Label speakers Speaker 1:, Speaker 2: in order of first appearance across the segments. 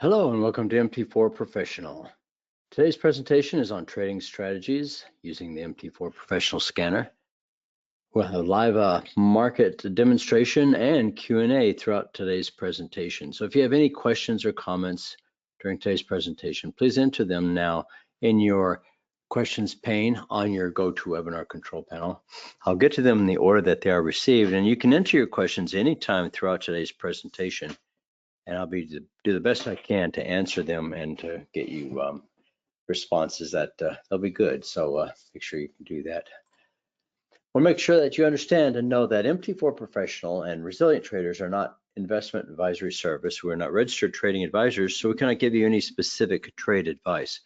Speaker 1: Hello and welcome to MT4 Professional. Today's presentation is on trading strategies using the MT4 Professional Scanner. We'll have live market demonstration and Q&A throughout today's presentation. So if you have any questions or comments during today's presentation, please enter them now in your questions pane on your GoToWebinar control panel. I'll get to them in the order that they are received, and you can enter your questions anytime throughout today's presentation, and I'll do the best I can to answer them and to get you responses that they'll be good. So make sure you can do that. We'll make sure that you understand and know that MT4 Professional and Resilient Traders are not investment advisory service. We're not registered trading advisors, so we cannot give you any specific trade advice.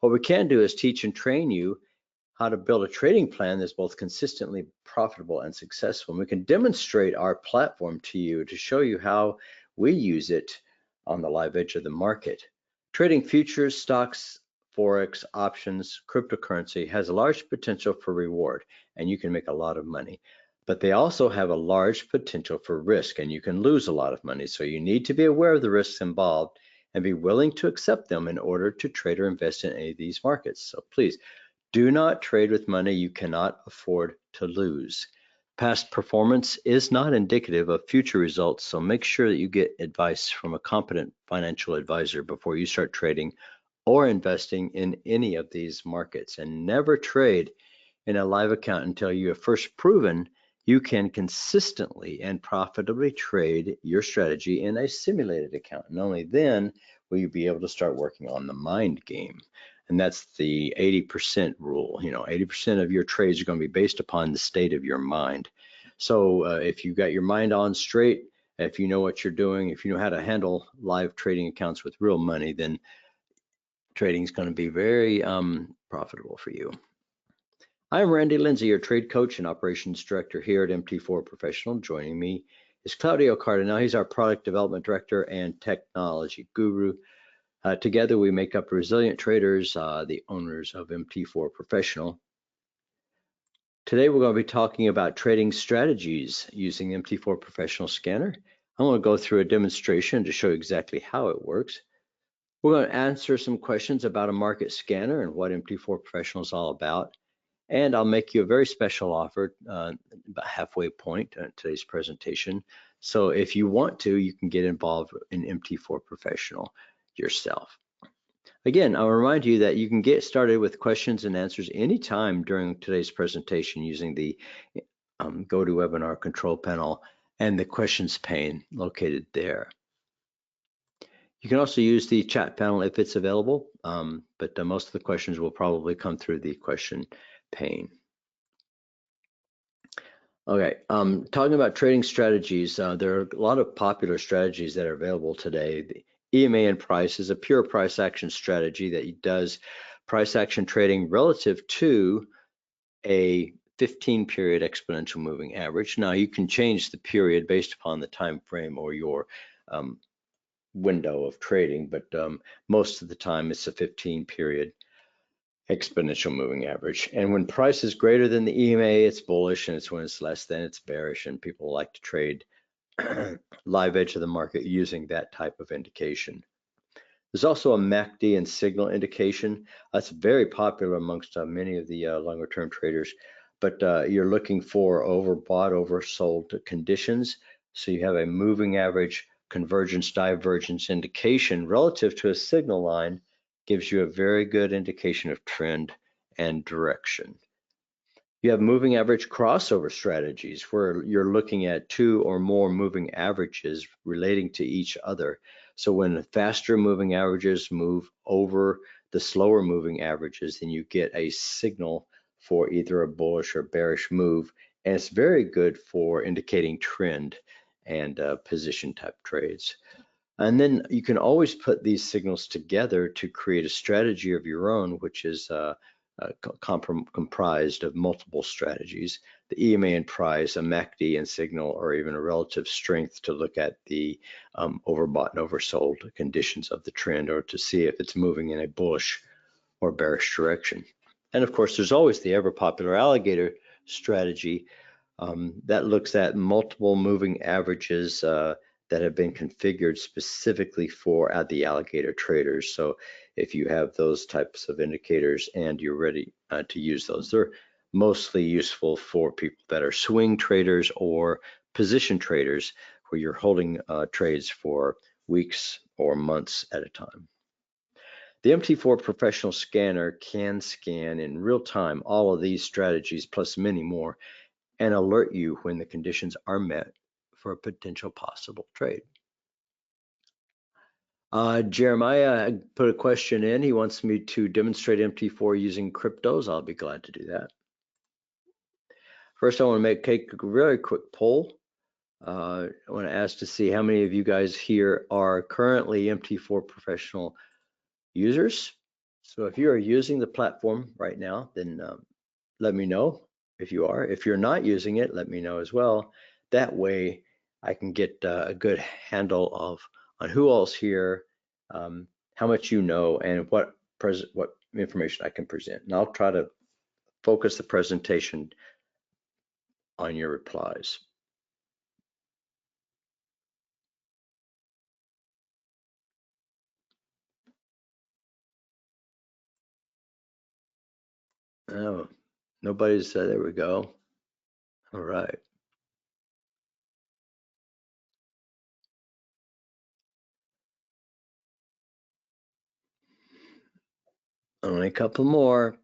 Speaker 1: What we can do is teach and train you how to build a trading plan that's both consistently profitable and successful. And we can demonstrate our platform to you to show you how we use it on the live edge of the market. Trading futures, stocks, Forex, options, cryptocurrency has a large potential for reward, and you can make a lot of money. But they also have a large potential for risk, and you can lose a lot of money. So you need to be aware of the risks involved and be willing to accept them in order to trade or invest in any of these markets. So please do not trade with money you cannot afford to lose. Past performance is not indicative of future results, so make sure that you get advice from a competent financial advisor before you start trading or investing in any of these markets. And never trade in a live account until you have first proven you can consistently and profitably trade your strategy in a simulated account. And only then will you be able to start working on the mind game. And that's the 80% rule. 80% of your trades are going to be based upon the state of your mind. So if you got your mind on straight, if you know what you're doing, if you know how to handle live trading accounts with real money, then trading is going to be very profitable for you. I'm Randy Lindsay, your trade coach and operations director here at MT4 Professional. Joining me is Claudio Cardinal. He's our product development director and technology guru. Together we make up Resilient Traders, the owners of MT4 Professional. Today we're going to be talking about trading strategies using the MT4 Professional Scanner. I'm going to go through a demonstration to show you exactly how it works. We're going to answer some questions about a market scanner and what MT4 Professional is all about. And I'll make you a very special offer about halfway point in today's presentation. So if you want to, you can get involved in MT4 Professional yourself. Again, I'll remind you that you can get started with questions and answers anytime during today's presentation using the GoToWebinar control panel and the questions pane located there. You can also use the chat panel if it's available, but most of the questions will probably come through the question pane. Okay, talking about trading strategies, there are a lot of popular strategies that are available today. The EMA and price is a pure price action strategy that does price action trading relative to a 15-period exponential moving average. Now you can change the period based upon the time frame or your window of trading, but most of the time it's a 15-period exponential moving average. And when price is greater than the EMA, it's bullish, and it's when it's less than it's bearish, and people like to trade live edge of the market using that type of indication. There's also a MACD and signal indication. That's very popular amongst many of the longer term traders, but you're looking for overbought, oversold conditions. So you have a moving average convergence divergence indication relative to a signal line, gives you a very good indication of trend and direction. You have moving average crossover strategies where you're looking at two or more moving averages relating to each other. So when faster moving averages move over the slower moving averages, then you get a signal for either a bullish or bearish move. And it's very good for indicating trend and position type trades. And then you can always put these signals together to create a strategy of your own, which is comprised of multiple strategies. The EMA and price, a MACD and signal, or even a relative strength to look at the overbought and oversold conditions of the trend, or to see if it's moving in a bullish or bearish direction. And of course, there's always the ever popular alligator strategy that looks at multiple moving averages that have been configured specifically for the alligator traders. So if you have those types of indicators and you're ready to use those, they're mostly useful for people that are swing traders or position traders where you're holding trades for weeks or months at a time. The MT4 Professional Scanner can scan in real time all of these strategies plus many more and alert you when the conditions are met for a potential possible trade. Jeremiah put a question in. He wants me to demonstrate MT4 using cryptos. I'll be glad to do that. First, I want to take a very quick poll. I want to ask to see how many of you guys here are currently MT4 Professional users. So if you are using the platform right now, then let me know if you are. If you're not using it, let me know as well. That way I can get a good handle on who else here, how much you know, and what information I can present. And I'll try to focus the presentation on your replies. Oh, nobody's, there we go. All right. Only a couple more.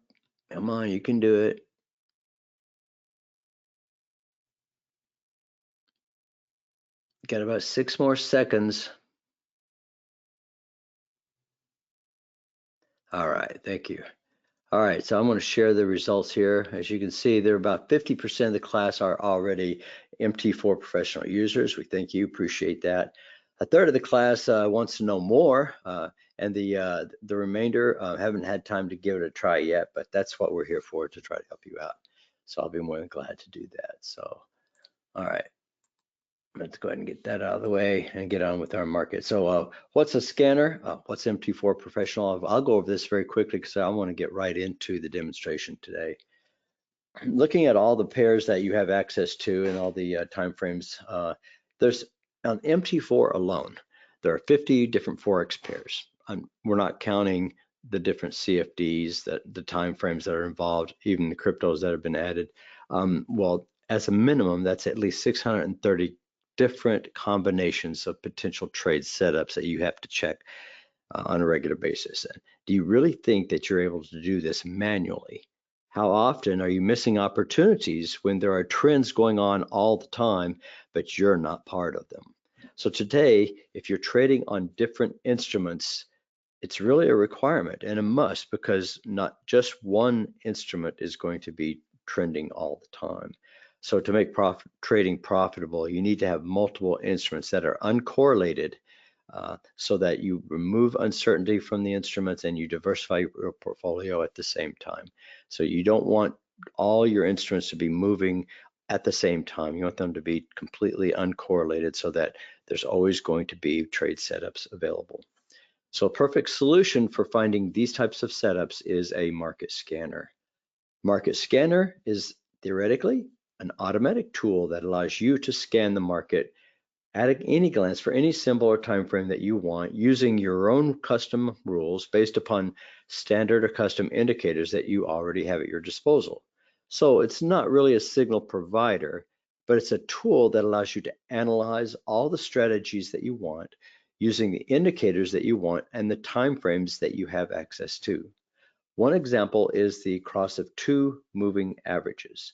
Speaker 1: Come on, you can do it. Got about 6 more seconds. All right, thank you. All right, so I'm going to share the results here. As you can see, there are about 50% of the class are already MT4 professional users. We thank you, appreciate that. A third of the class wants to know more, and the remainder haven't had time to give it a try yet, but that's what we're here for, to try to help you out. So I'll be more than glad to do that. So, all right. Let's go ahead and get that out of the way and get on with our market. So what's a scanner? What's MT4 Professional? I'll go over this very quickly because I want to get right into the demonstration today. Looking at all the pairs that you have access to and all the time frames, there's on MT4 alone, there are 50 different Forex pairs. We're not counting the different CFDs, the time frames that are involved, even the cryptos that have been added. Well, as a minimum, that's at least 630 different combinations of potential trade setups that you have to check on a regular basis. Do you really think that you're able to do this manually? How often are you missing opportunities when there are trends going on all the time, but you're not part of them? So today, if you're trading on different instruments, it's really a requirement and a must, because not just one instrument is going to be trending all the time. So to make trading profitable, you need to have multiple instruments that are uncorrelated, so that you remove uncertainty from the instruments and you diversify your portfolio at the same time. So you don't want all your instruments to be moving at the same time. You want them to be completely uncorrelated so that there's always going to be trade setups available. So a perfect solution for finding these types of setups is a market scanner. Market scanner is theoretically an automatic tool that allows you to scan the market at any glance for any symbol or time frame that you want, using your own custom rules based upon standard or custom indicators that you already have at your disposal. So it's not really a signal provider, but it's a tool that allows you to analyze all the strategies that you want using the indicators that you want and the time frames that you have access to. One example is the cross of two moving averages.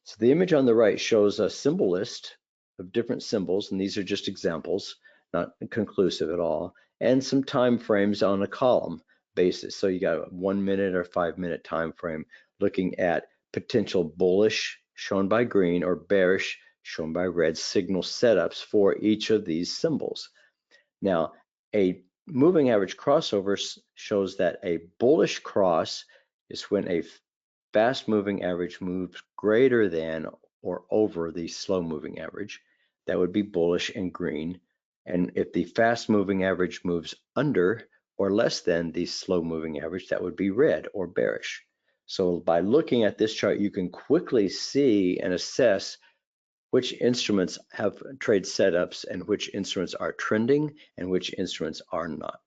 Speaker 1: So the image on the right shows a symbol list of different symbols, and these are just examples, not conclusive at all, and some time frames on a column basis. So you got a 1 minute or 5 minute time frame looking at potential bullish, shown by green, or bearish, shown by red, signal setups for each of these symbols. Now, a moving average crossover shows that a bullish cross is when a fast moving average moves greater than or over the slow moving average. That would be bullish in green. And if the fast moving average moves under or less than the slow moving average, that would be red or bearish. So by looking at this chart, you can quickly see and assess which instruments have trade setups and which instruments are trending and which instruments are not.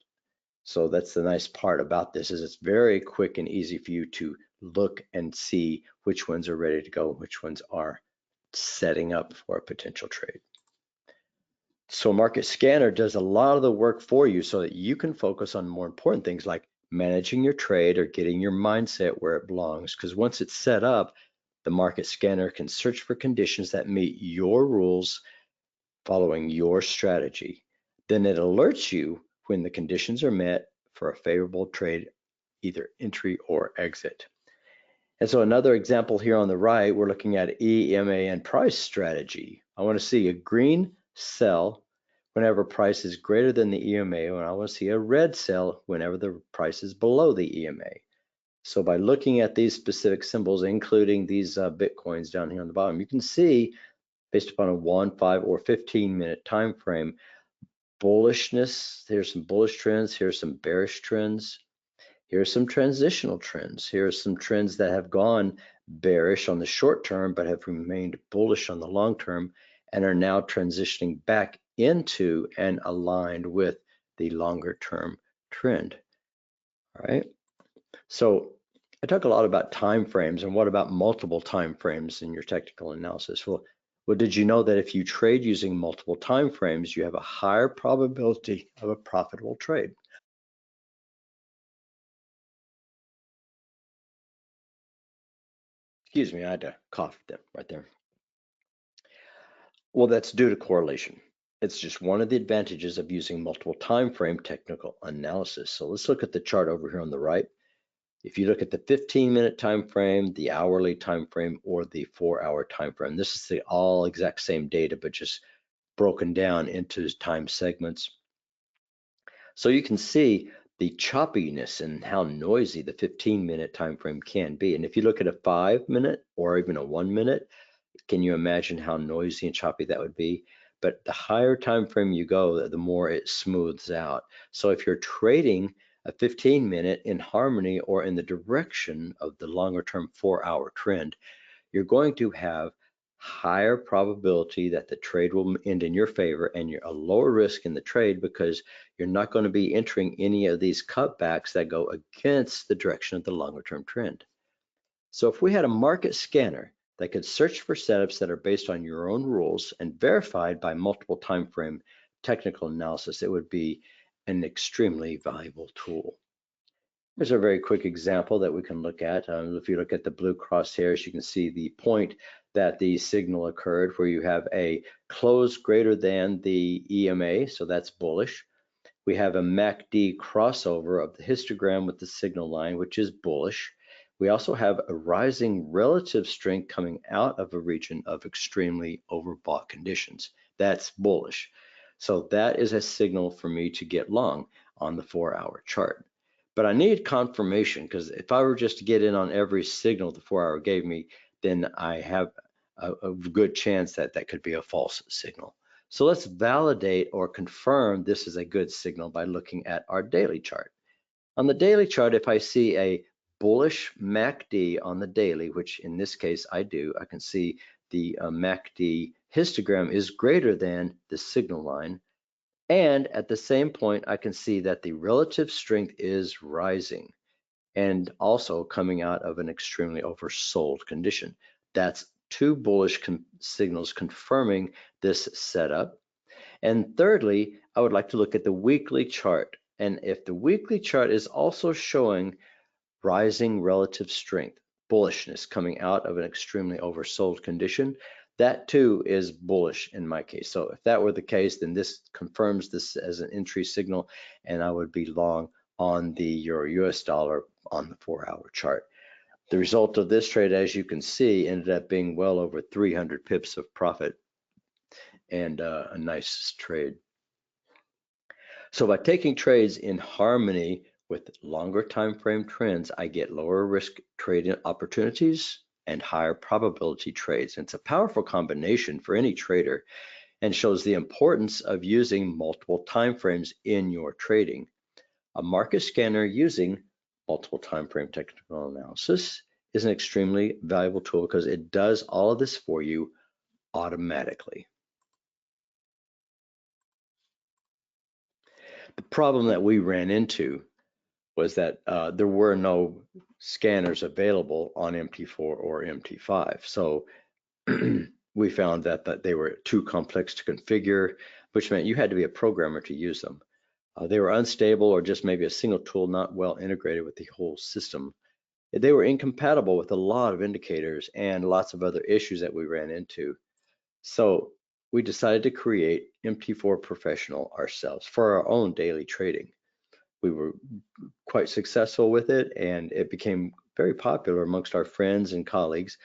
Speaker 1: So that's the nice part about this, is it's very quick and easy for you to look and see which ones are ready to go, which ones are setting up for a potential trade. So Market Scanner does a lot of the work for you so that you can focus on more important things like managing your trade or getting your mindset where it belongs. Because once it's set up, the Market Scanner can search for conditions that meet your rules following your strategy. Then it alerts you when the conditions are met for a favorable trade, either entry or exit. And so another example here on the right, we're looking at EMA and price strategy. I want to see a green sell whenever price is greater than the EMA, and I want to see a red sell whenever the price is below the EMA. So by looking at these specific symbols, including these Bitcoins down here on the bottom, you can see based upon a 1, 5, or 15-minute time frame, bullishness. Here's some bullish trends. Here's some bearish trends. Here's some transitional trends. Here are some trends that have gone bearish on the short term, but have remained bullish on the long term and are now transitioning back into and aligned with the longer term trend. All right. So I talk a lot about time frames, and what about multiple time frames in your technical analysis? Well, did you know that if you trade using multiple time frames, you have a higher probability of a profitable trade? Excuse me, I had to cough right there. Well, that's due to correlation. It's just one of the advantages of using multiple time frame technical analysis. So let's look at the chart over here on the right. If you look at the 15-minute time frame, the hourly time frame, or the 4-hour time frame, this is the all exact same data, but just broken down into time segments. So you can see the choppiness and how noisy the 15-minute time frame can be. And if you look at a 5-minute or even a 1-minute, can you imagine how noisy and choppy that would be? But the higher time frame you go, the more it smooths out. So if you're trading a 15-minute in harmony or in the direction of the longer term 4-hour trend, you're going to have higher probability that the trade will end in your favor, and you're a lower risk in the trade because you're not going to be entering any of these cutbacks that go against the direction of the longer term trend. So if we had a market scanner that could search for setups that are based on your own rules and verified by multiple time frame technical analysis, it would be an extremely valuable tool. Here's a very quick example that we can look at. If you look at the blue crosshairs, you can see the point that the signal occurred where you have a close greater than the EMA, so that's bullish. We have a MACD crossover of the histogram with the signal line, which is bullish. We also have a rising relative strength coming out of a region of extremely overbought conditions. That's bullish. So that is a signal for me to get long on the 4-hour chart. But I need confirmation, because if I were just to get in on every signal the 4-hour gave me, then I have a good chance that that could be a false signal. So let's validate or confirm this is a good signal by looking at our daily chart. On the daily chart, if I see a bullish MACD on the daily, which in this case I do, I can see the MACD histogram is greater than the signal line. And at the same point, I can see that the relative strength is rising and also coming out of an extremely oversold condition. That's two bullish signals confirming this setup. And thirdly, I would like to look at the weekly chart. And if the weekly chart is also showing rising relative strength, bullishness coming out of an extremely oversold condition, that too is bullish in my case. So if that were the case, then this confirms this as an entry signal, and I would be long on the Euro US dollar on the 4-hour chart. The result of this trade, as you can see, ended up being well over 300 pips of profit and a nice trade. So by taking trades in harmony with longer time frame trends, I get lower risk trading opportunities and higher probability trades. And it's a powerful combination for any trader and shows the importance of using multiple time frames in your trading. A market scanner using multiple time frame technical analysis is an extremely valuable tool because it does all of this for you automatically. The problem that we ran into was that there were no scanners available on MT4 or MT5. So we found that they were too complex to configure, which meant you had to be a programmer to use them. They were unstable or just maybe a single tool not well integrated with the whole system. They were incompatible with a lot of indicators and lots of other issues that we ran into. So we decided to create MT4Professional ourselves for our own daily trading. We were quite successful with it, and it became very popular amongst our friends and colleagues,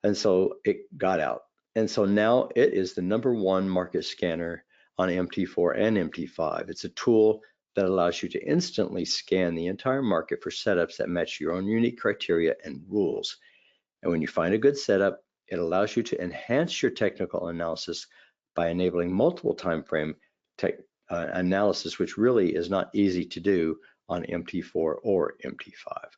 Speaker 1: and so it got out. And so now it is the #1 market scanner on MT4 and MT5. It's a tool that allows you to instantly scan the entire market for setups that match your own unique criteria and rules. And when you find a good setup, it allows you to enhance your technical analysis by enabling multiple time frame analysis, which really is not easy to do on MT4 or MT5.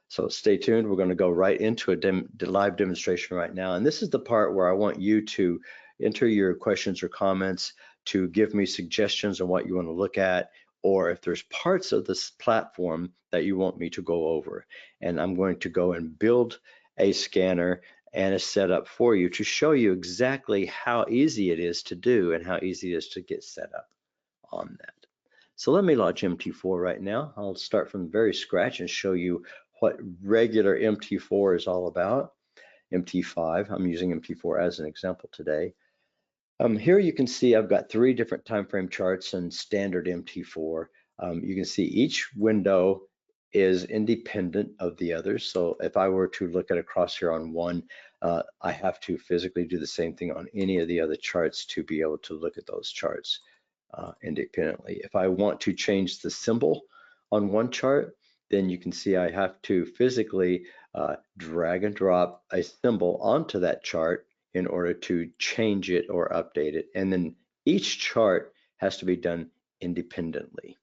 Speaker 1: So stay tuned. We're going to go right into a live demonstration right now. And this is the part where I want you to enter your questions or comments, to give me suggestions on what you want to look at, or if there's parts of this platform that you want me to go over. And I'm going to go and build a scanner and a setup for you to show you exactly how easy it is to do and how easy it is to get set up on that. So let me launch MT4 right now. I'll start from very scratch and show you what regular MT4 is all about. MT5, I'm using MT4 as an example today. Here you can see I've got 3 different time frame charts and standard MT4. You can see each window is independent of the others. So if I were to look at a crosshair on one, I have to physically do the same thing on any of the other charts to be able to look at those charts independently. If I want to change the symbol on one chart, then you can see I have to physically drag and drop a symbol onto that chart in order to change it or update it. And then each chart has to be done independently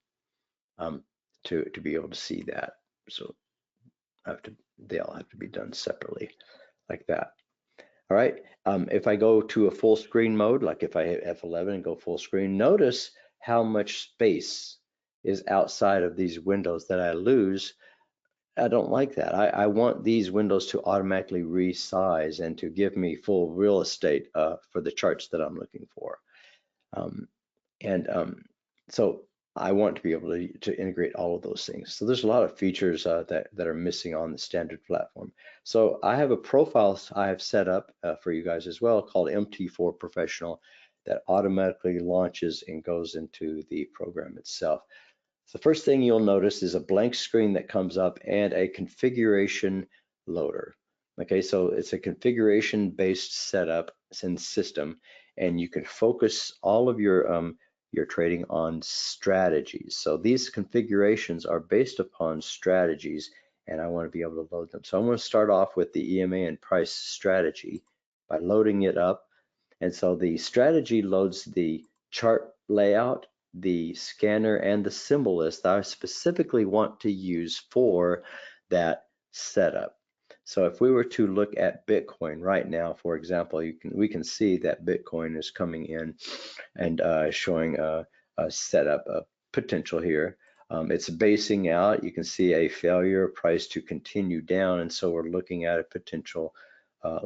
Speaker 1: to be able to see that. So they all have to be done separately like that. All right, if I go to a full screen mode, like if I hit F11 and go full screen, notice how much space is outside of these windows that I lose. I don't like that. I want these windows to automatically resize and to give me full real estate for the charts that I'm looking for. So I want to be able to integrate all of those things. So there's a lot of features that are missing on the standard platform. So I have a profile I have set up for you guys as well called MT4Professional that automatically launches and goes into the program itself. So the first thing you'll notice is a blank screen that comes up and a configuration loader. Okay, so it's a configuration based setup and system, and you can focus all of your trading on strategies. So these configurations are based upon strategies, and I want to be able to load them. So I'm going to start off with the EMA and price strategy by loading it up. And so the strategy loads the chart layout, the scanner, and the symbol list that I specifically want to use for that setup. So if we were to look at Bitcoin right now, for example, we can see that Bitcoin is coming in and showing a setup potential here. It's basing out. You can see a failure price to continue down, and so we're looking at a potential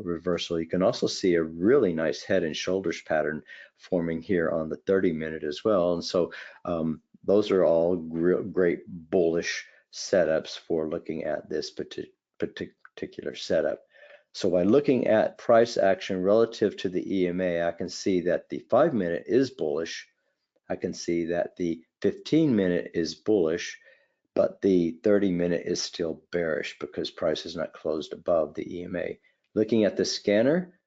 Speaker 1: reversal. You can also see a really nice head and shoulders pattern forming here on the 30-minute as well. And so those are all great bullish setups for looking at this particular setup. So by looking at price action relative to the EMA, I can see that the 5-minute is bullish. I can see that the 15-minute is bullish, but the 30-minute is still bearish because price is not closed above the EMA. Looking at the scanner,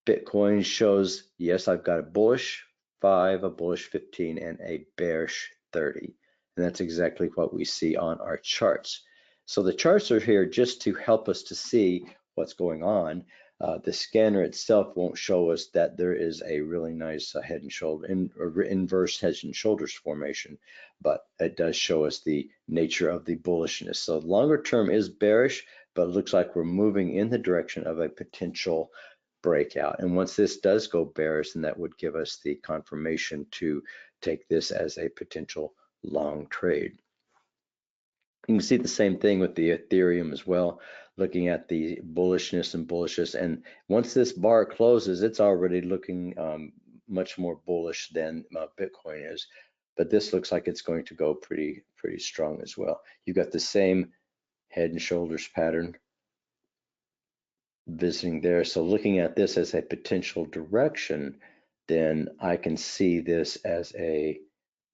Speaker 1: Bitcoin shows, yes, I've got a bullish 5, a bullish 15, and a bearish 30. And that's exactly what we see on our charts. So the charts are here just to help us to see what's going on. The scanner itself won't show us that there is a really nice head and shoulder, inverse head and shoulders formation, but it does show us the nature of the bullishness. So longer term is bearish, but it looks like we're moving in the direction of a potential breakout. And once this does go bearish, then that would give us the confirmation to take this as a potential long trade. You can see the same thing with the Ethereum as well, looking at the bullishness and bullishness. And once this bar closes, it's already looking much more bullish than Bitcoin is. But this looks like it's going to go pretty strong as well. You've got the same head and shoulders pattern visiting there. So looking at this as a potential direction, then I can see this as a,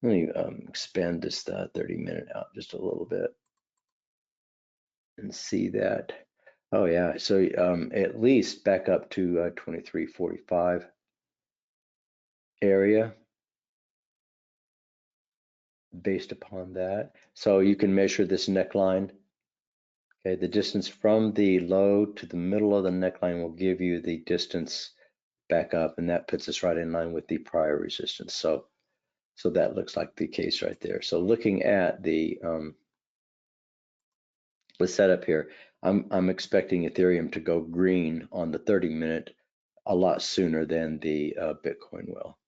Speaker 1: let me expand this 30-minute out just a little bit and see that. Oh yeah, so at least back up to 2345 area based upon that. So you can measure this neckline. Okay, the distance from the low to the middle of the neckline will give you the distance back up, and that puts us right in line with the prior resistance. So that looks like the case right there. So looking at the setup here, I'm expecting Ethereum to go green on the 30-minute a lot sooner than the Bitcoin will.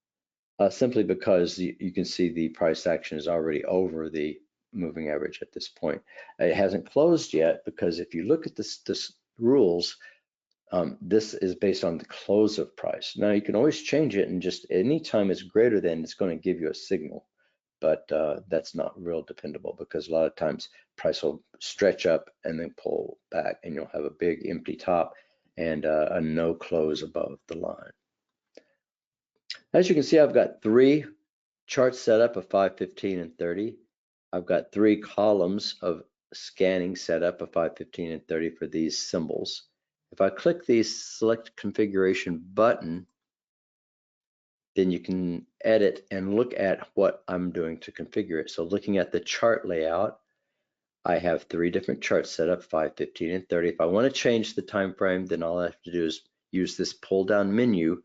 Speaker 1: Simply because you can see the price action is already over the moving average at this point. It hasn't closed yet because if you look at this rules, this is based on the close of price. Now you can always change it, and just anytime it's greater than, it's going to give you a signal. But that's not real dependable because a lot of times price will stretch up and then pull back, and you'll have a big empty top and a no close above the line. As you can see, I've got 3 charts set up of 5, 15, and 30. I've got 3 columns of scanning set up of 5, 15, and 30 for these symbols. If I click the select configuration button, then you can edit and look at what I'm doing to configure it. So looking at the chart layout, I have 3 different charts set up, 5, 15, and 30. If I want to change the time frame, then all I have to do is use this pull down menu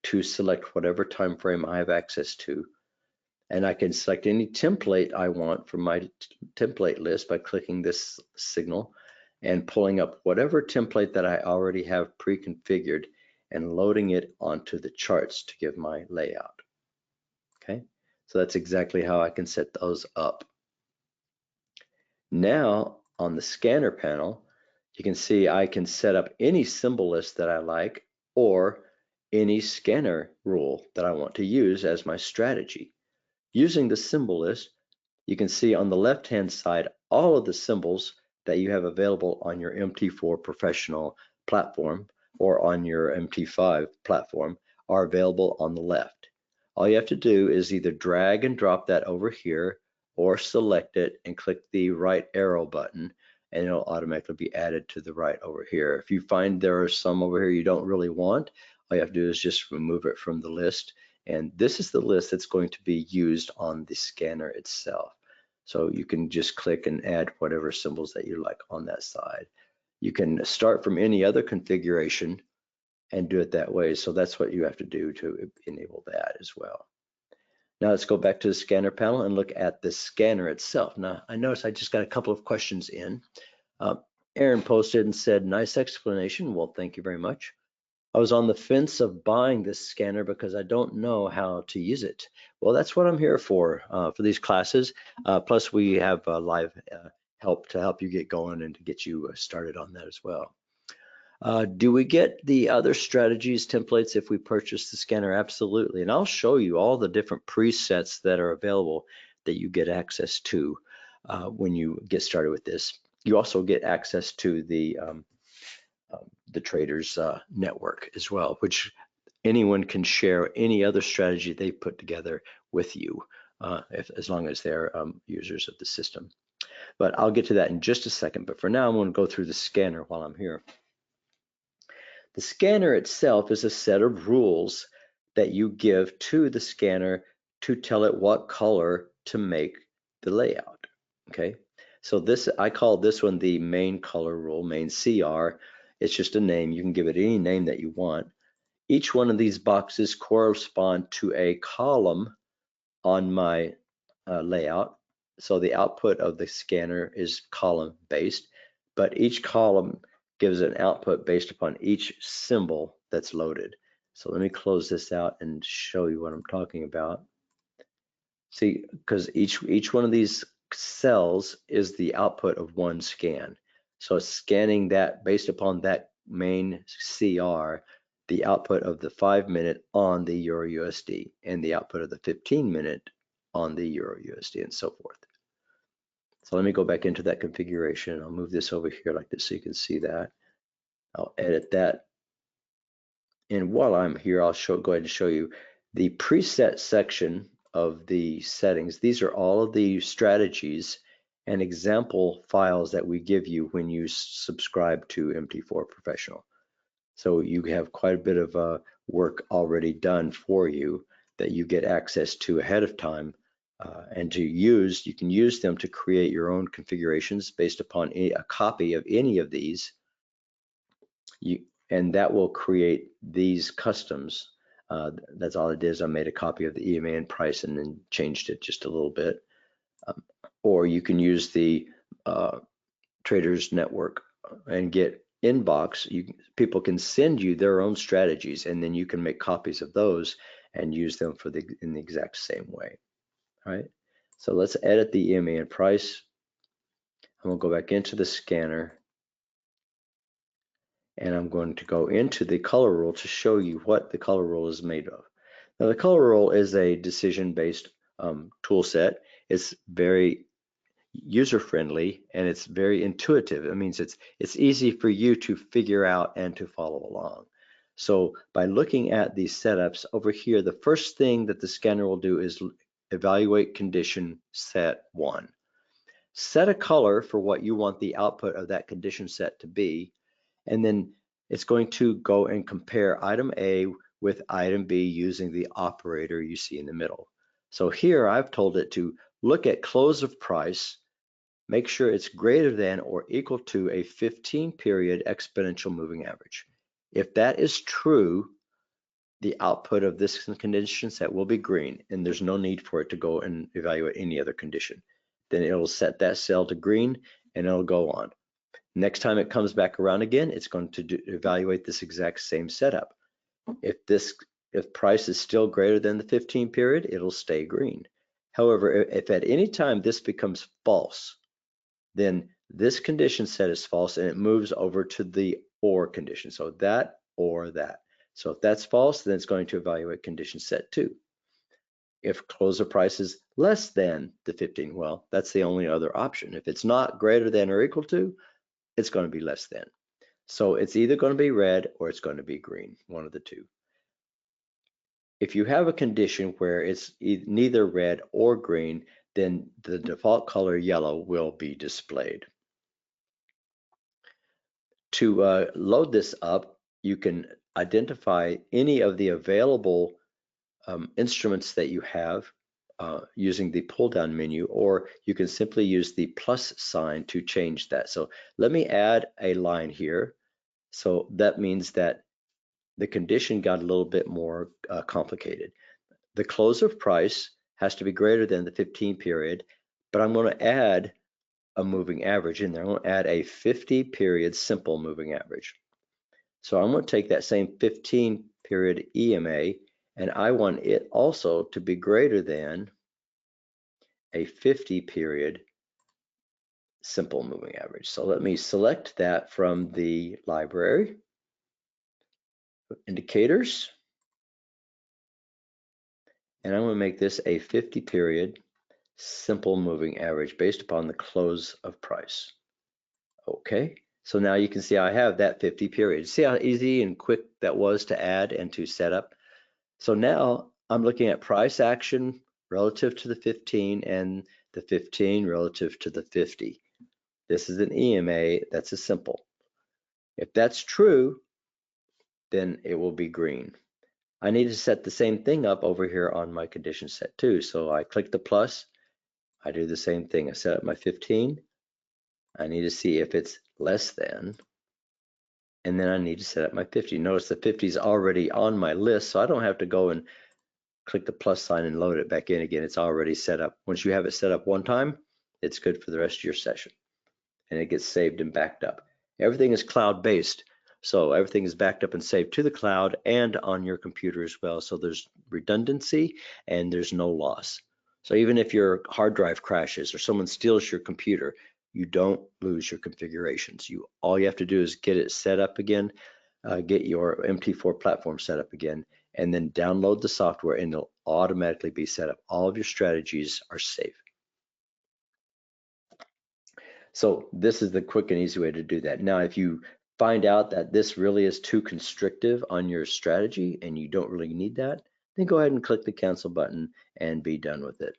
Speaker 1: to select whatever time frame I have access to. And I can select any template I want from my template list by clicking this signal and pulling up whatever template that I already have pre-configured and loading it onto the charts to give my layout. Okay, so that's exactly how I can set those up. Now on the scanner panel, you can see I can set up any symbol list that I like or any scanner rule that I want to use as my strategy. Using the symbol list, you can see on the left-hand side all of the symbols that you have available on your MT4Professional platform or on your MT5 platform are available on the left. All you have to do is either drag and drop that over here or select it and click the right arrow button, and it'll automatically be added to the right over here. If you find there are some over here you don't really want, all you have to do is just remove it from the list. And this is the list that's going to be used on the scanner itself. So you can just click and add whatever symbols that you like on that side. You can start from any other configuration and do it that way. So that's what you have to do to enable that as well. Now let's go back to the scanner panel and look at the scanner itself. Now I noticed I just got a couple of questions in. Aaron posted and said, nice explanation. Well, thank you very much. I was on the fence of buying this scanner because I don't know how to use it. Well, that's what I'm here for these classes. Plus, we have live help to help you get going and to get you started on that as well. Do we get the other strategies templates if we purchase the scanner? Absolutely. And I'll show you all the different presets that are available that you get access to when you get started with this. You also get access to the traders network as well, which anyone can share any other strategy they put together with you, as long as they're users of the system. But I'll get to that in just a second. But for now, I'm going to go through the scanner while I'm here. The scanner itself is a set of rules that you give to the scanner to tell it what color to make the layout. Okay, so this, I call this one the main color rule, main CR. It's just a name. You can give it any name that you want. Each one of these boxes correspond to a column on my layout. So the output of the scanner is column based, but each column gives an output based upon each symbol that's loaded. So let me close this out and show you what I'm talking about. See, because each one of these cells is the output of one scan. So it's scanning that based upon that main CR, the output of the 5-minute on the Euro USD and the output of the 15-minute on the Euro USD and so forth. So let me go back into that configuration. I'll move this over here like this so you can see that. I'll edit that. And while I'm here, I'll go ahead and show you the preset section of the settings. These are all of the strategies and example files that we give you when you subscribe to MT4 Professional. So you have quite a bit of work already done for you that you get access to ahead of time. And you can use them to create your own configurations based upon a copy of any of these. And that will create these customs. That's all it is. I made a copy of the EMA and price and then changed it just a little bit. Or you can use the Traders Network and get inbox. People can send you their own strategies, and then you can make copies of those and use them in the exact same way. All right. So let's edit the EMA and price. I'm going to go back into the scanner, and I'm going to go into the color rule to show you what the color rule is made of. Now, the color rule is a decision-based tool set. It's very user-friendly and it's very intuitive. It means it's easy for you to figure out and to follow along. So by looking at these setups over here, the first thing that the scanner will do is evaluate condition set 1. Set a color for what you want the output of that condition set to be, and then it's going to go and compare item A with item B using the operator you see in the middle. So here I've told it to look at close of price, make sure it's greater than or equal to a 15-period exponential moving average. If that is true, the output of this condition set will be green, and there's no need for it to go and evaluate any other condition. Then it'll set that cell to green, and it'll go on. Next time it comes back around again, it's going to evaluate this exact same setup. If price is still greater than the 15 period, it'll stay green. However, if at any time this becomes false, then this condition set is false and it moves over to the or condition. So that or that. So if that's false, then it's going to evaluate condition set 2. If close of price is less than the 15, well, that's the only other option. If it's not greater than or equal to, it's going to be less than. So it's either going to be red or it's going to be green, one of the two. If you have a condition where it's neither red or green, then the default color yellow will be displayed. To load this up, you can identify any of the available instruments that you have using the pull-down menu, or you can simply use the plus sign to change that. So let me add a line here. So that means that the condition got a little bit more complicated. The close of price has to be greater than the 15 period, but I'm going to add a moving average in there. I'm going to add a 50 period simple moving average. So I'm going to take that same 15 period EMA, and I want it also to be greater than a 50 period simple moving average. So let me select that from the library, indicators, and I'm going to make this a 50 period simple moving average based upon the close of price. Okay, so now you can see I have that 50 period. See how easy and quick that was to add and to set up? So now I'm looking at price action relative to the 15 and the 15 relative to the 50. This is an EMA, that's a simple. If that's true, then it will be green. I need to set the same thing up over here on my condition set 2. So I click the plus, I do the same thing. I set up my 15. I need to see if it's less than, and then I need to set up my 50. Notice the 50 is already on my list, so I don't have to go and click the plus sign and load it back in again. It's already set up. Once you have it set up one time, it's good for the rest of your session, and it gets saved and backed up. Everything is cloud-based, So everything is backed up and saved to the cloud and on your computer as well. So there's redundancy and there's no loss. So even if your hard drive crashes or someone steals your computer, you don't lose your configurations. All you have to do is get it set up again, get your MT4 platform set up again, and then download the software and it'll automatically be set up. All of your strategies are safe. So this is the quick and easy way to do that. Now, if you find out that this really is too constrictive on your strategy and you don't really need that, then go ahead and click the cancel button and be done with it.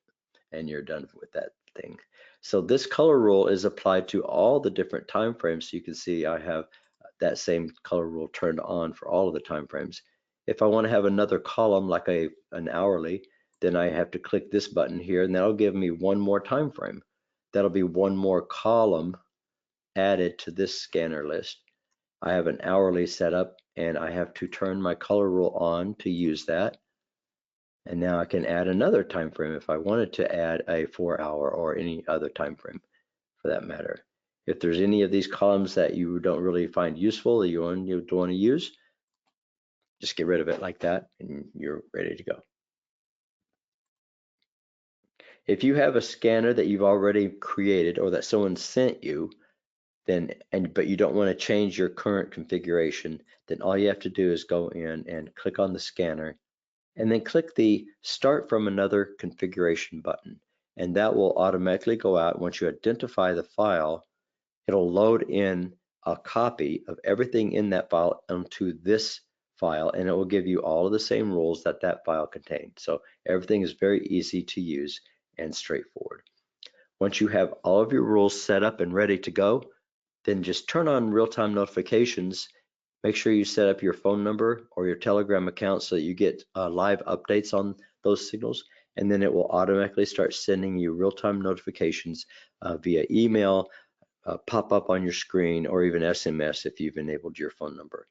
Speaker 1: And you're done with that thing. So this color rule is applied to all the different time frames. So you can see I have that same color rule turned on for all of the time frames. If I want to have another column like an hourly, then I have to click this button here and that'll give me one more time frame. That'll be one more column added to this scanner list. I have an hourly set up and I have to turn my color rule on to use that. And now I can add another time frame if I wanted to add a 4-hour or any other time frame for that matter. If there's any of these columns that you don't really find useful or you don't want to use, just get rid of it like that and you're ready to go. If you have a scanner that you've already created or that someone sent you, but you don't want to change your current configuration, then all you have to do is go in and click on the scanner and then click the Start from Another Configuration button. And that will automatically go out. Once you identify the file, it'll load in a copy of everything in that file onto this file, and it will give you all of the same rules that that file contained. So everything is very easy to use and straightforward. Once you have all of your rules set up and ready to go, then just turn on real-time notifications. Make sure you set up your phone number or your Telegram account so that you get live updates on those signals, and then it will automatically start sending you real-time notifications via email, pop up on your screen, or even SMS if you've enabled your phone number.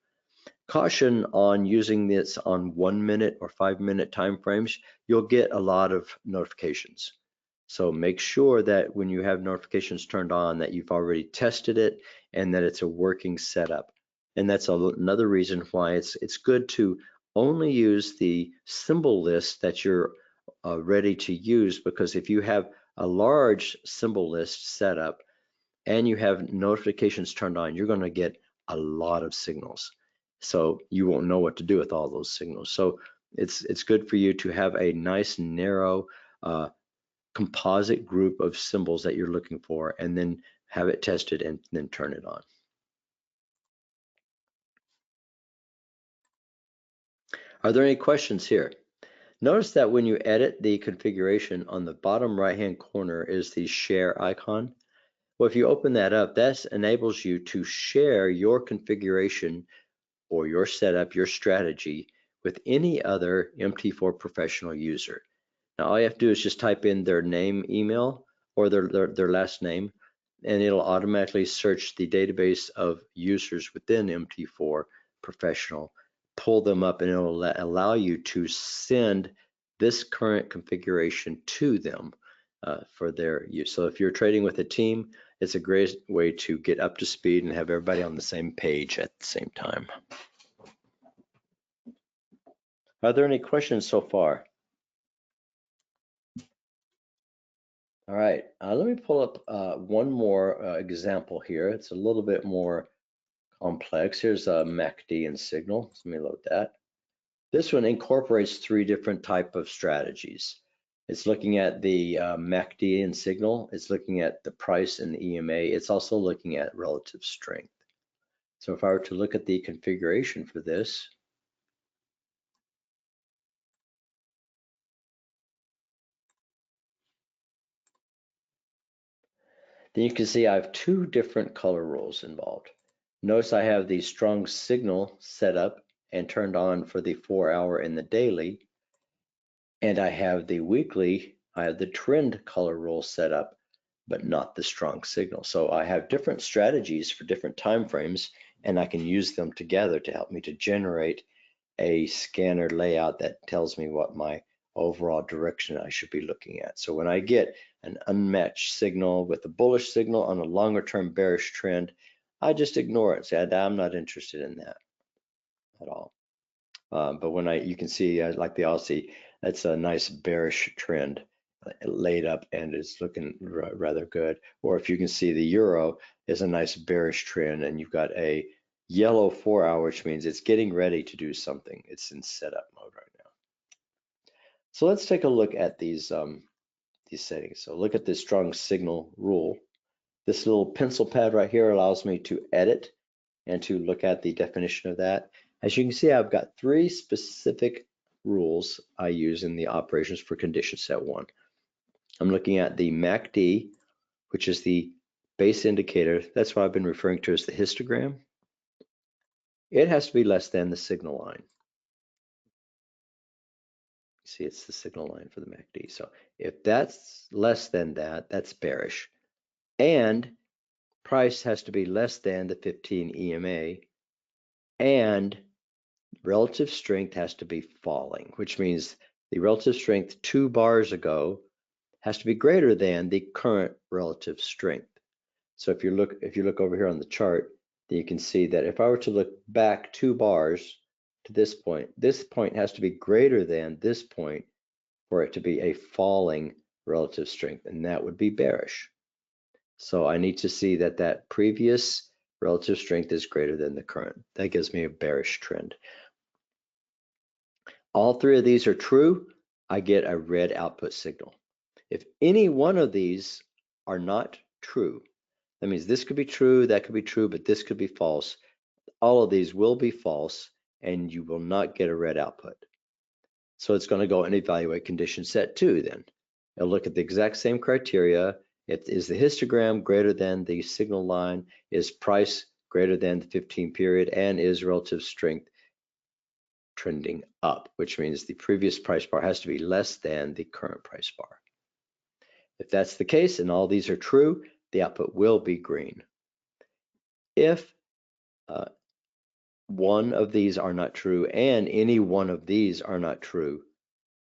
Speaker 1: Caution on using this on 1 minute or 5-minute time frames. You'll get a lot of notifications. So make sure that when you have notifications turned on that you've already tested it and that it's a working setup. And that's another reason why it's good to only use the symbol list that you're ready to use, because if you have a large symbol list set up and you have notifications turned on, you're going to get a lot of signals. So you won't know what to do with all those signals. So it's good for you to have a nice narrow composite group of symbols that you're looking for, and then have it tested and then turn it on. Are there any questions here? Notice that when you edit the configuration, on the bottom right hand corner is the share icon. Well, if you open that up, that enables you to share your configuration or your setup, your strategy with any other MT4 professional user. Now, all you have to do is just type in their name, email, or their last name, and it'll automatically search the database of users within MT4 Professional, pull them up, and it'll allow you to send this current configuration to them for their use. So if you're trading with a team, it's a great way to get up to speed and have everybody on the same page at the same time. Are there any questions so far? All right, let me pull up one more example here. It's a little bit more complex. Here's a MACD and signal. So let me load that. This one incorporates 3 different type of strategies. It's looking at the MACD and signal. It's looking at the price and the EMA. It's also looking at relative strength. So if I were to look at the configuration for this, then you can see I have 2 different color rules involved. Notice I have the strong signal set up and turned on for the 4-hour and the daily, and I have the weekly, I have the trend color rule set up, but not the strong signal. So I have different strategies for different time frames, and I can use them together to help me to generate a scanner layout that tells me what my overall direction I should be looking at. So when I get an unmatched signal with a bullish signal on a longer term bearish trend, I just ignore it. Say, I'm not interested in that at all. But when you can see, like the Aussie, that's a nice bearish trend laid up and it's looking rather good. Or if you can see the euro is a nice bearish trend and you've got a yellow 4 hour, which means it's getting ready to do something. It's in setup mode right now. So let's take a look at these settings. So look at this strong signal rule. This little pencil pad right here allows me to edit and to look at the definition of that. As you can see, I've got 3 specific rules I use in the operations for condition set 1. I'm looking at the MACD, which is the base indicator. That's what I've been referring to as the histogram. It has to be less than the signal line. See, it's the signal line for the MACD. So if that's less than that, that's bearish. And price has to be less than the 15 EMA. And relative strength has to be falling, which means the relative strength 2 bars ago has to be greater than the current relative strength. So if you look over here on the chart, then you can see that if I were to look back 2 bars to this point has to be greater than this point for it to be a falling relative strength, and that would be bearish. So I need to see that that previous relative strength is greater than the current. That gives me a bearish trend. All 3 of these are true, I get a red output signal. If any one of these are not true, that means this could be true, that could be true, but this could be false. All of these will be false, and you will not get a red output. So it's going to go and evaluate condition set 2 then. It'll look at the exact same criteria. Is the histogram greater than the signal line? Is price greater than the 15 period? And is relative strength trending up, which means the previous price bar has to be less than the current price bar. If that's the case and all these are true, the output will be green. If one of these are not true and any one of these are not true,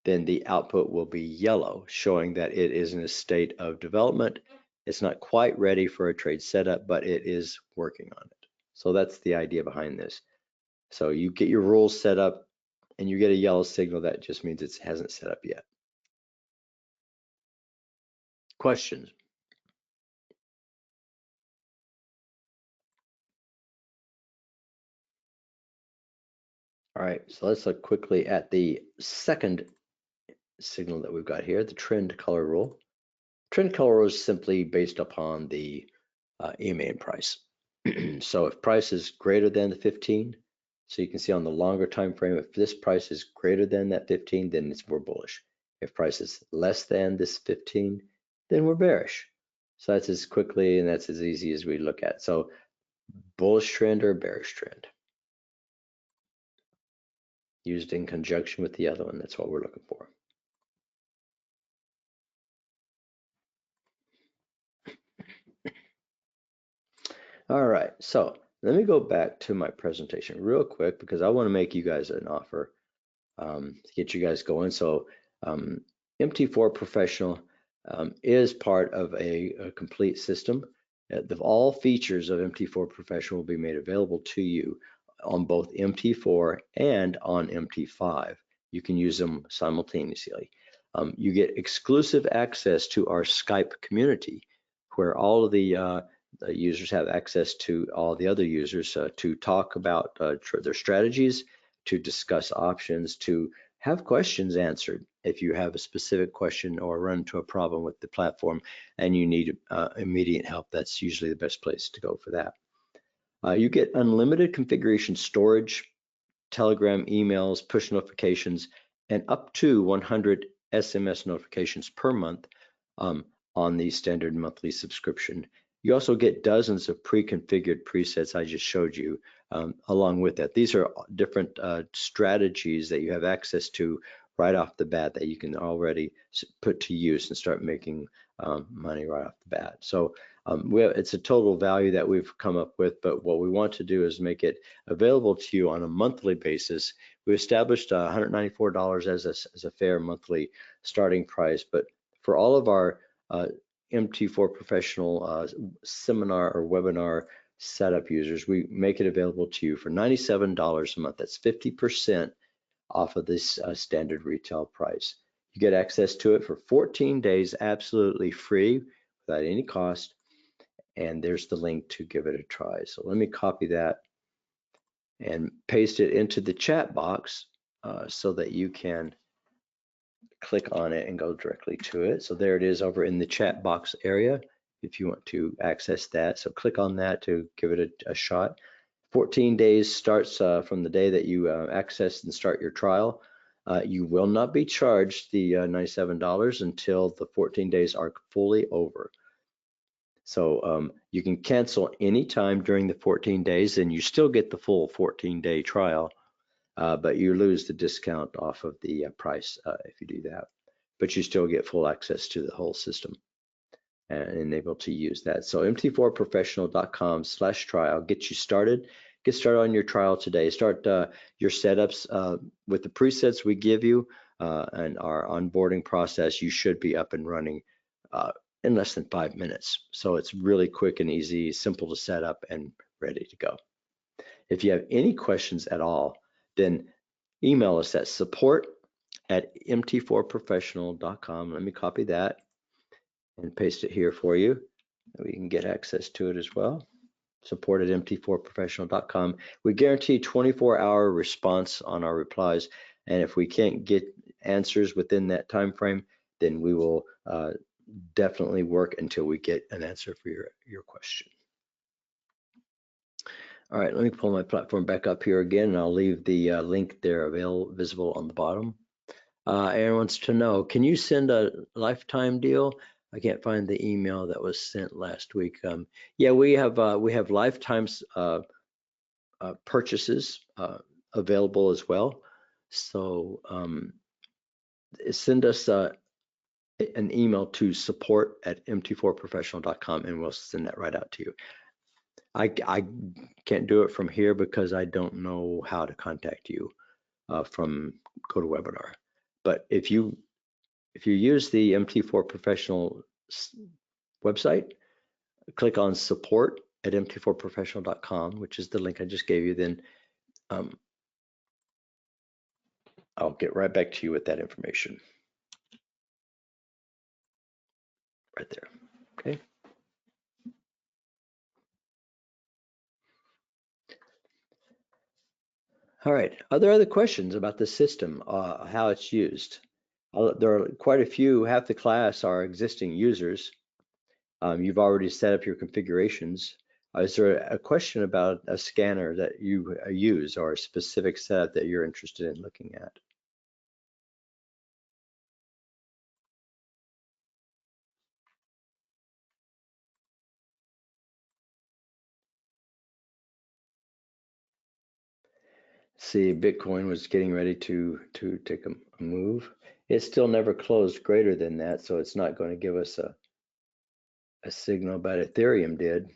Speaker 1: then the output will be yellow, showing that it is in a state of development. It's not quite ready for a trade setup, but it is working on it. So that's the idea behind this. So you get your rules set up and you get a yellow signal, that just means it hasn't set up yet. Questions? All right, so let's look quickly at the second signal that we've got here, the trend color rule. Trend color rule is simply based upon the EMA price. So if price is greater than the 15, so you can see on the longer time frame, if this price is greater than that 15, then it's more bullish. If price is less than this 15, then we're bearish. So that's as quickly and that's as easy as we look at. So bullish trend or bearish trend, used in conjunction with the other one. That's what we're looking for. All right, so let me go back to my presentation real quick because I want to make you guys an offer to get you guys going. So MT4Professional is part of a complete system. All features of MT4Professional will be made available to you on both MT4 and on MT5. You can use them simultaneously. You get exclusive access to our Skype community where all of the users have access to all the other users to talk about their strategies, to discuss options, to have questions answered. If you have a specific question or run into a problem with the platform and you need immediate help, that's usually the best place to go for that. You get unlimited configuration storage, Telegram, emails, push notifications, and up to 100 SMS notifications per month on the standard monthly subscription. You also get dozens of pre-configured presets I just showed you along with that. These are different strategies that you have access to right off the bat that you can already put to use and start making money right off the bat. So it's a total value that we've come up with, but what we want to do is make it available to you on a monthly basis. We established $194 as a fair monthly starting price, but for all of our MT4Professional seminar or webinar setup users, we make it available to you for $97 a month. That's 50% off of this standard retail price. You get access to it for 14 days absolutely free without any cost. And there's the link to give it a try. So let me copy that and paste it into the chat box so that you can click on it and go directly to it. So there it is over in the chat box area if you want to access that. So click on that to give it a shot. 14 days starts from the day that you access and start your trial. You will not be charged the $97 until the 14 days are fully over. So you can cancel anytime during the 14 days and you still get the full 14-day trial, but you lose the discount off of the price if you do that. But you still get full access to the whole system and able to use that. So mt4professional.com/trial gets you started. Get started on your trial today. Start your setups with the presets we give you and our onboarding process. You should be up and running in less than 5 minutes. So it's really quick and easy, simple to set up and ready to go. If you have any questions at all, then email us at support@mt4professional.com. Let me copy that and paste it here for you. We can get access to it as well. Support@mt4professional.com. We guarantee 24-hour response on our replies, and if we can't get answers within that time frame, then we will definitely work until we get an answer for your question. All right, let me pull my platform back up here again, and I'll leave the link there visible on the bottom. Aaron wants to know, can you send a lifetime deal? I can't find the email that was sent last week. Yeah, we have lifetime purchases available as well. So send us an email to support@mt4professional.com and we'll send that right out to you. I can't do it from here because I don't know how to contact you from GoToWebinar. But if you use the MT4 Professional website, click on support@mt4professional.com, which is the link I just gave you, then I'll get right back to you with that information. Right there, okay? All right, are there other questions about the system, how it's used? There are quite a few. Half the class are existing users. You've already set up your configurations. Is there a question about a scanner that you use or a specific setup that you're interested in looking at? See, Bitcoin was getting ready to take a move. It still never closed greater than that, so it's not going to give us a signal, but Ethereum did.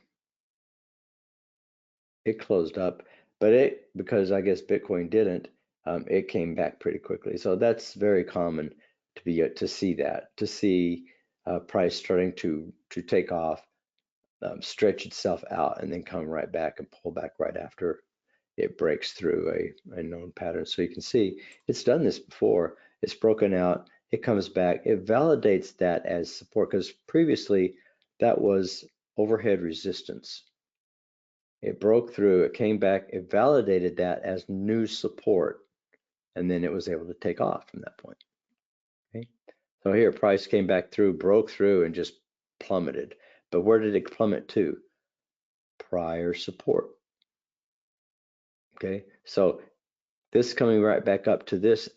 Speaker 1: It closed up, but because I guess Bitcoin didn't, it came back pretty quickly. So that's very common to see that, to see price starting to take off, stretch itself out, and then come right back and pull back right after it breaks through a known pattern. So you can see it's done this before. It's broken out, it comes back, it validates that as support because previously that was overhead resistance. It broke through, it came back, it validated that as new support, and then it was able to take off from that point. Okay, so here price came back through, broke through, and just plummeted. But where did it plummet to? Prior support. Okay, so this coming right back up to this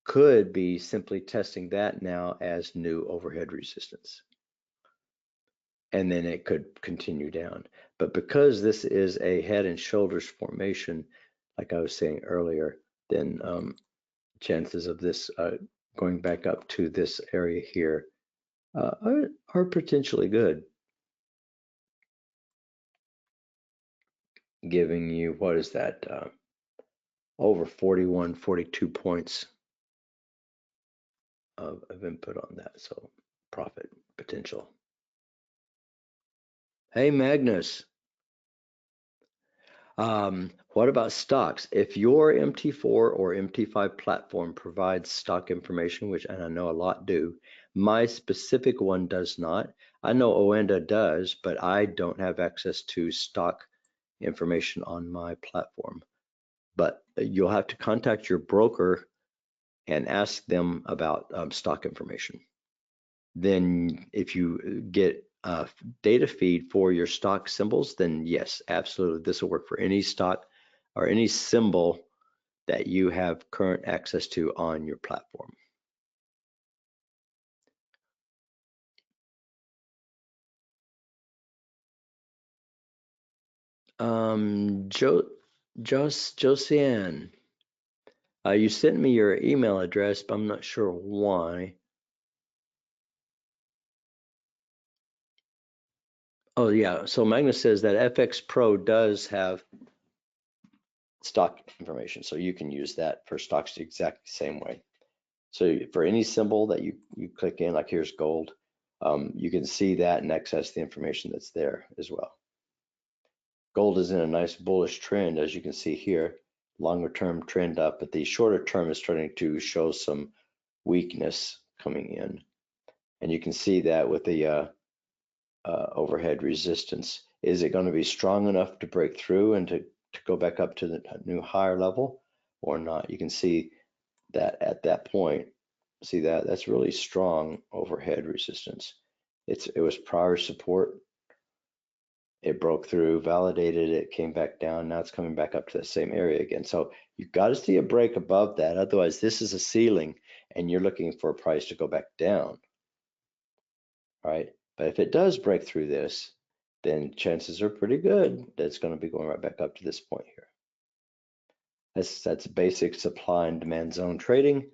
Speaker 1: could be simply testing that now as new overhead resistance. And then it could continue down. But because this is a head and shoulders formation, like I was saying earlier, then chances of this going back up to this area here are potentially good. Giving you, what is that, over 41, 42 points of input on that, so profit potential. Hey, Magnus. What about stocks? If your MT4 or MT5 platform provides stock information, which, and I know a lot do, my specific one does not. I know Oenda does, but I don't have access to stock information on my platform. But you'll have to contact your broker and ask them about stock information. Then if you get a data feed for your stock symbols, then yes, absolutely, this will work for any stock or any symbol that you have current access to on your platform. Josiane, you sent me your email address, but I'm not sure why. Oh yeah, so Magnus says that FX Pro does have stock information, so you can use that for stocks the exact same way. So for any symbol that you click in, like here's gold, you can see that and access the information that's there as well. Gold is in a nice bullish trend, as you can see here, longer term trend up, but the shorter term is starting to show some weakness coming in. And you can see that with the overhead resistance. Is it going to be strong enough to break through and to go back up to the new higher level or not? You can see that at that point, see that that's really strong overhead resistance. It was prior support. It broke through, validated it, came back down. Now it's coming back up to the same area again. So you've got to see a break above that. Otherwise, this is a ceiling and you're looking for a price to go back down. Right? But if it does break through this, then chances are pretty good that it's going to be going right back up to this point here. That's basic supply and demand zone trading,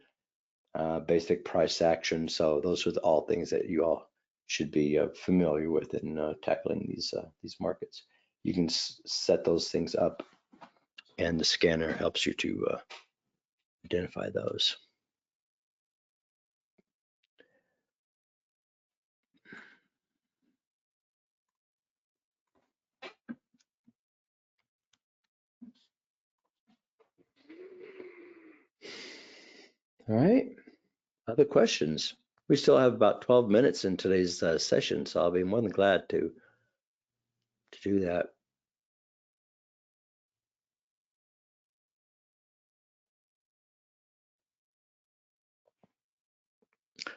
Speaker 1: basic price action. So those are all things that you all should be familiar with in tackling these markets. You can set those things up, and the scanner helps you to identify those. All right. Other questions? We still have about 12 minutes in today's session, so I'll be more than glad to do that.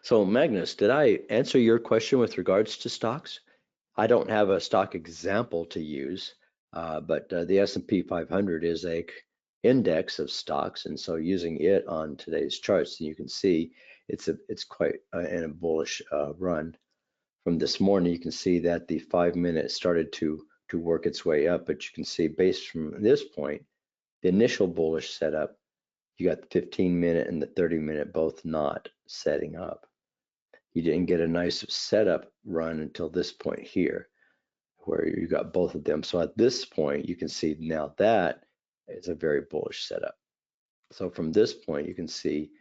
Speaker 1: So Magnus, did I answer your question with regards to stocks? I don't have a stock example to use, but the S&P 500 is a index of stocks, and so using it on today's charts, you can see it's quite in a bullish run. From this morning, you can see that the 5-minute started to work its way up, but you can see based from this point, the initial bullish setup, you got the 15-minute and the 30-minute both not setting up. You didn't get a nice setup run until this point here, where you got both of them. So at this point, you can see now that is a very bullish setup. So from this point, you can see,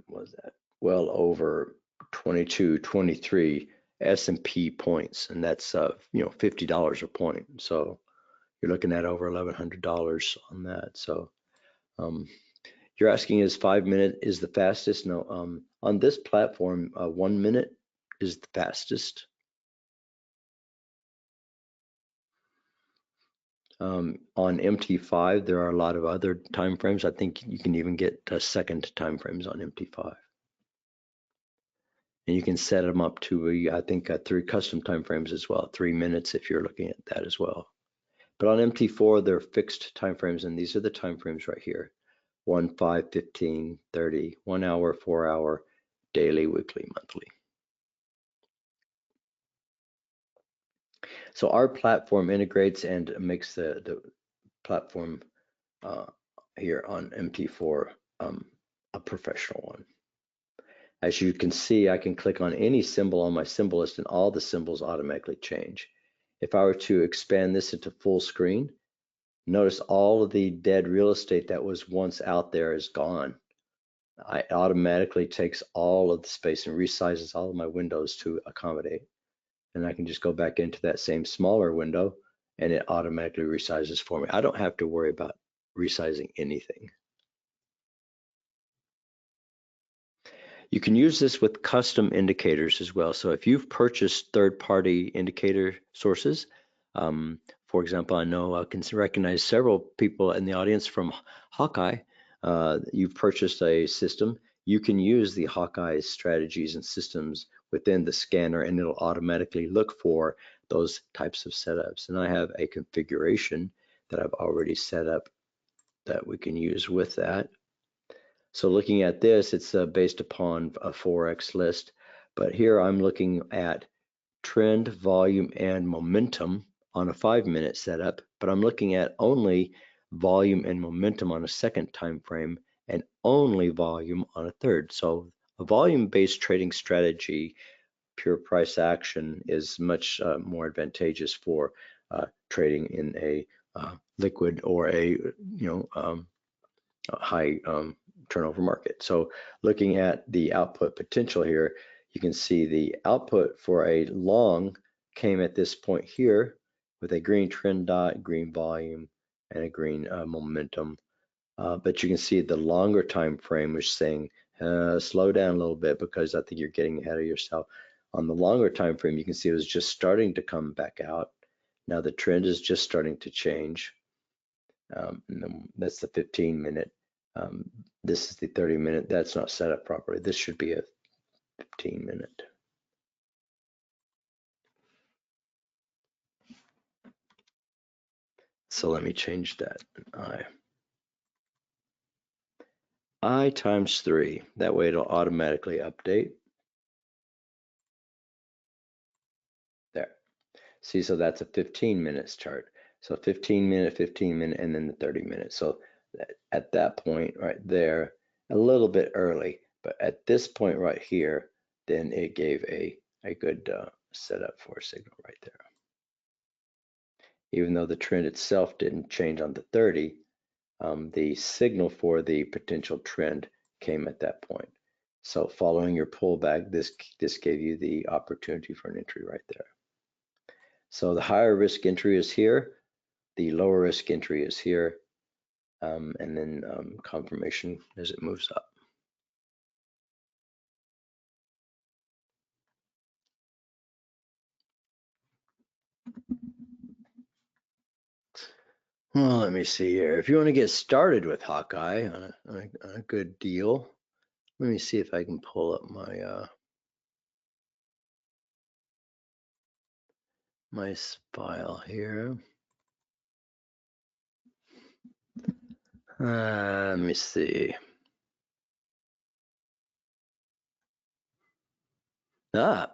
Speaker 1: what was that? Well over 22, 23 S&P points, and that's $50 a point. So you're looking at over $1,100 on that. So you're asking is 5-minute is the fastest? No, on this platform, 1 minute is the fastest. On MT5, there are a lot of other time frames. I think you can even get second time frames on MT5. And you can set them up to, I think, 3 custom time frames as well, 3 minutes if you're looking at that as well. But on MT4, they're fixed time frames, and these are the time frames right here. 1, 5, 15, 30, 1 hour, 4 hour, daily, weekly, monthly. So our platform integrates and makes the platform here on MT4 a professional one. As you can see, I can click on any symbol on my symbol list and all the symbols automatically change. If I were to expand this into full screen, notice all of the dead real estate that was once out there is gone. It automatically takes all of the space and resizes all of my windows to accommodate. And I can just go back into that same smaller window and it automatically resizes for me. I don't have to worry about resizing anything. You can use this with custom indicators as well. So if you've purchased third-party indicator sources, for example, I know I can recognize several people in the audience from Hawkeye. You've purchased a system. You can use the Hawkeye strategies and systems within the scanner, and it'll automatically look for those types of setups. And I have a configuration that I've already set up that we can use with that. So looking at this, it's based upon a Forex list, but here I'm looking at trend, volume, and momentum on a 5-minute setup, but I'm looking at only volume and momentum on a second time frame and only volume on a third. So a volume-based trading strategy, pure price action, is much more advantageous for trading in a liquid or a high turnover market. So looking at the output potential here, you can see the output for a long came at this point here with a green trend dot, green volume, and a green momentum. But you can see the longer time frame is saying slow down a little bit, because I think you're getting ahead of yourself. On the longer time frame, you can see it was just starting to come back out. Now the trend is just starting to change. That's the 15-minute. This is the 30-minute. That's not set up properly. This should be a 15-minute. So let me change that. I times 3. That way it'll automatically update. There. See, so that's a 15 minutes chart. So 15-minute, 15-minute, and then the 30-minute. So at that point right there, a little bit early, but at this point right here, then it gave a good setup for a signal right there. Even though the trend itself didn't change on the 30, the signal for the potential trend came at that point. So following your pullback, this gave you the opportunity for an entry right there. So the higher risk entry is here, the lower risk entry is here, and then confirmation as it moves up. Well, let me see here. If you want to get started with Hawkeye on a good deal, let me see if I can pull up my my file here. Let me see. I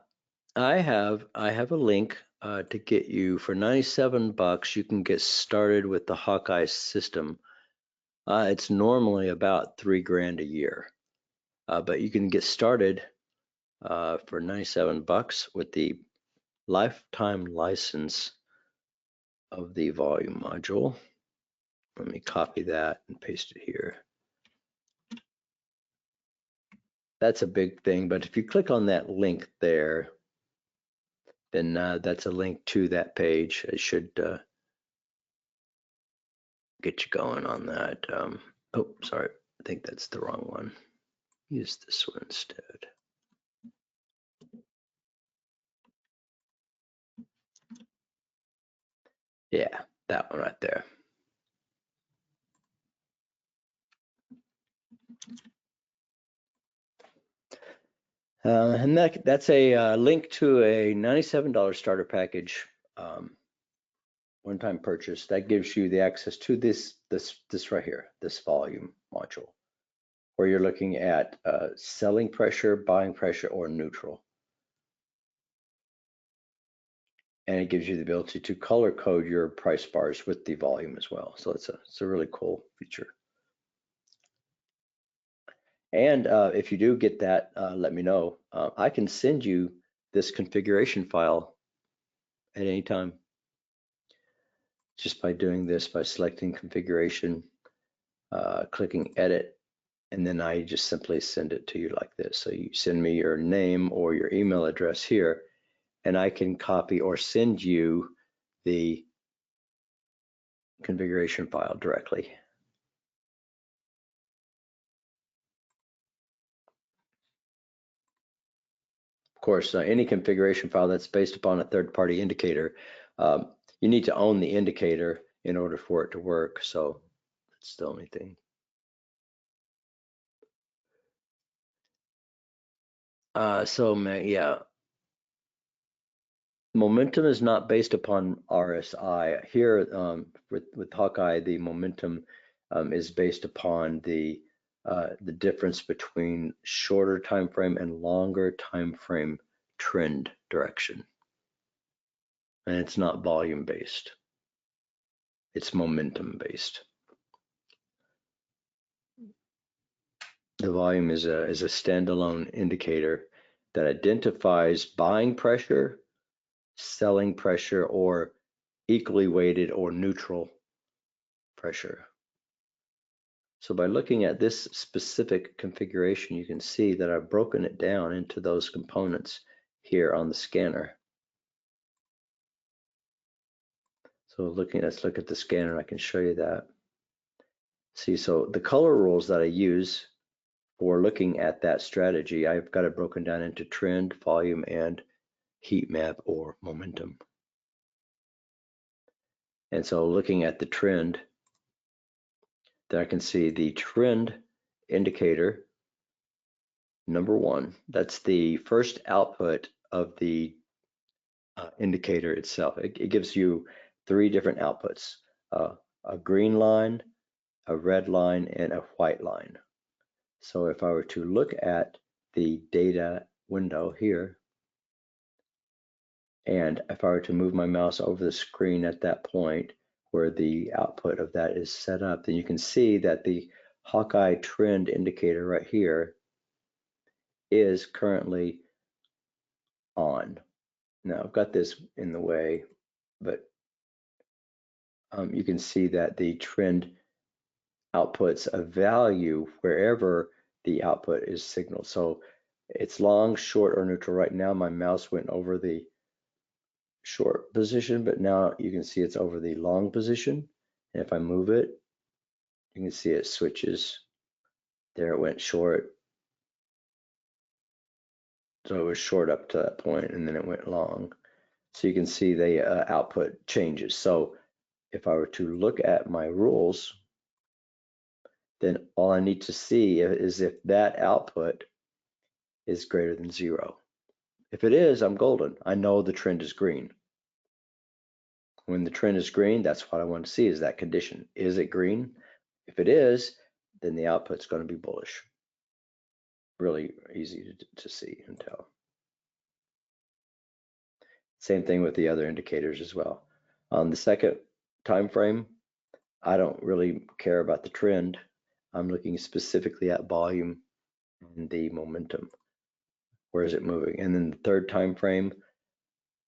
Speaker 1: have a link to get you for $97. You can get started with the Hawkeye system. It's normally about $3 grand a year, but you can get started for $97 with the lifetime license of the volume module. Let me copy that and paste it here. That's a big thing, but if you click on that link there, then that's a link to that page. It should get you going on that. Oh, sorry, I think that's the wrong one. Use this one instead. Yeah, that one right there. And that's a link to a $97 starter package, one-time purchase. That gives you the access to this right here, this volume module, where you're looking at selling pressure, buying pressure, or neutral. And it gives you the ability to color code your price bars with the volume as well. So it's a really cool feature. And if you do get that, let me know. I can send you this configuration file at any time, just by doing this, by selecting configuration, clicking edit, and then I just simply send it to you like this. So you send me your name or your email address here, and I can copy or send you the configuration file directly. Of course, any configuration file that's based upon a third-party indicator, you need to own the indicator in order for it to work. So that's the only thing. Yeah, momentum is not based upon RSI. Here with Hawkeye, the momentum is based upon the difference between shorter time frame and longer time frame trend direction. And it's not volume based. It's momentum based. The volume is a standalone indicator that identifies buying pressure, selling pressure, or equally weighted or neutral pressure. So by looking at this specific configuration, you can see that I've broken it down into those components here on the scanner. So let's look at the scanner. I can show you that. See, so the color rules that I use for looking at that strategy, I've got it broken down into trend, volume, and heat map or momentum. And so looking at the trend, then I can see the trend indicator, number one, that's the first output of the indicator itself. It gives you three different outputs, a green line, a red line, and a white line. So if I were to look at the data window here, and if I were to move my mouse over the screen at that point where the output of that is set up, then you can see that the Hawkeye trend indicator right here is currently on. Now I've got this in the way, but you can see that the trend outputs a value wherever the output is signaled. So it's long, short, or neutral. Right now my mouse went over the short position, but now you can see it's over the long position. And if I move it, you can see it switches. There it went short. So it was short up to that point, and then it went long. So you can see the output changes. So if I were to look at my rules, then all I need to see is if that output is greater than 0. If it is, I'm golden. I know the trend is green. When the trend is green, that's what I want to see, is that condition. Is it green? If it is, then the output's going to be bullish. Really easy to see and tell. Same thing with the other indicators as well. On the second time frame, I don't really care about the trend. I'm looking specifically at volume and the momentum. Where is it moving? And then the third time frame,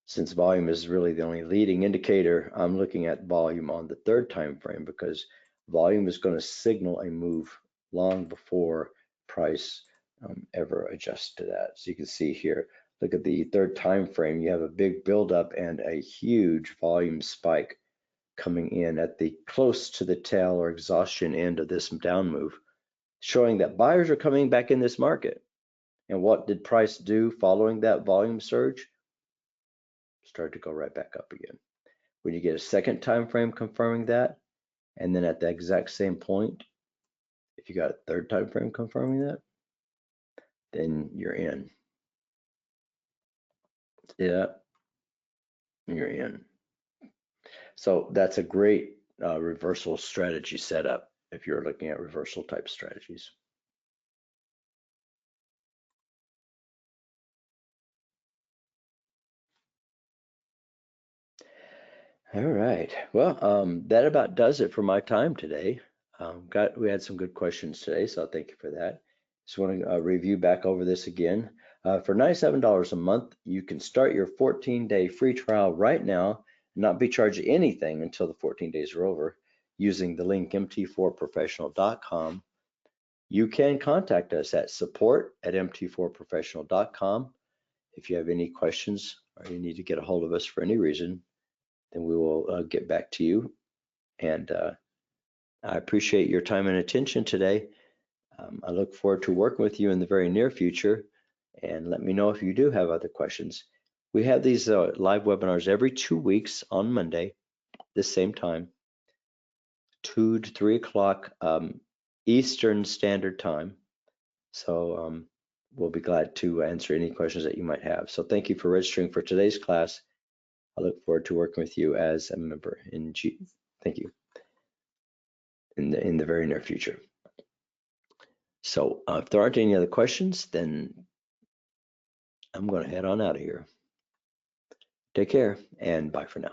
Speaker 1: since volume is really the only leading indicator, I'm looking at volume on the third time frame because volume is going to signal a move long before price ever adjusts to that. So you can see here, look at the third time frame, you have a big buildup and a huge volume spike coming in at the close to the tail or exhaustion end of this down move, showing that buyers are coming back in this market. And what did price do following that volume surge? Start to go right back up again. When you get a second time frame confirming that, and then at the exact same point, if you got a third time frame confirming that, then you're in. Yeah, you're in. So that's a great reversal strategy setup if you're looking at reversal type strategies. All right. Well, that about does it for my time today. We had some good questions today, so thank you for that. Just want to review back over this again. For $97 a month, you can start your 14-day free trial right now and not be charged anything until the 14 days are over using the link MT4Professional.com. You can contact us at support@MT4Professional.com. If you have any questions or you need to get a hold of us for any reason, then we will get back to you And I appreciate your time and attention today. I look forward to working with you in the very near future. And let me know if you do have other questions. We have these live webinars every 2 weeks on Monday, this same time, 2 to 3 o'clock Eastern Standard Time. So we'll be glad to answer any questions that you might have. So thank you for registering for today's class. I look forward to working with you as a member in G. Thank you. In the very near future. So if there aren't any other questions, then I'm going to head on out of here. Take care and bye for now.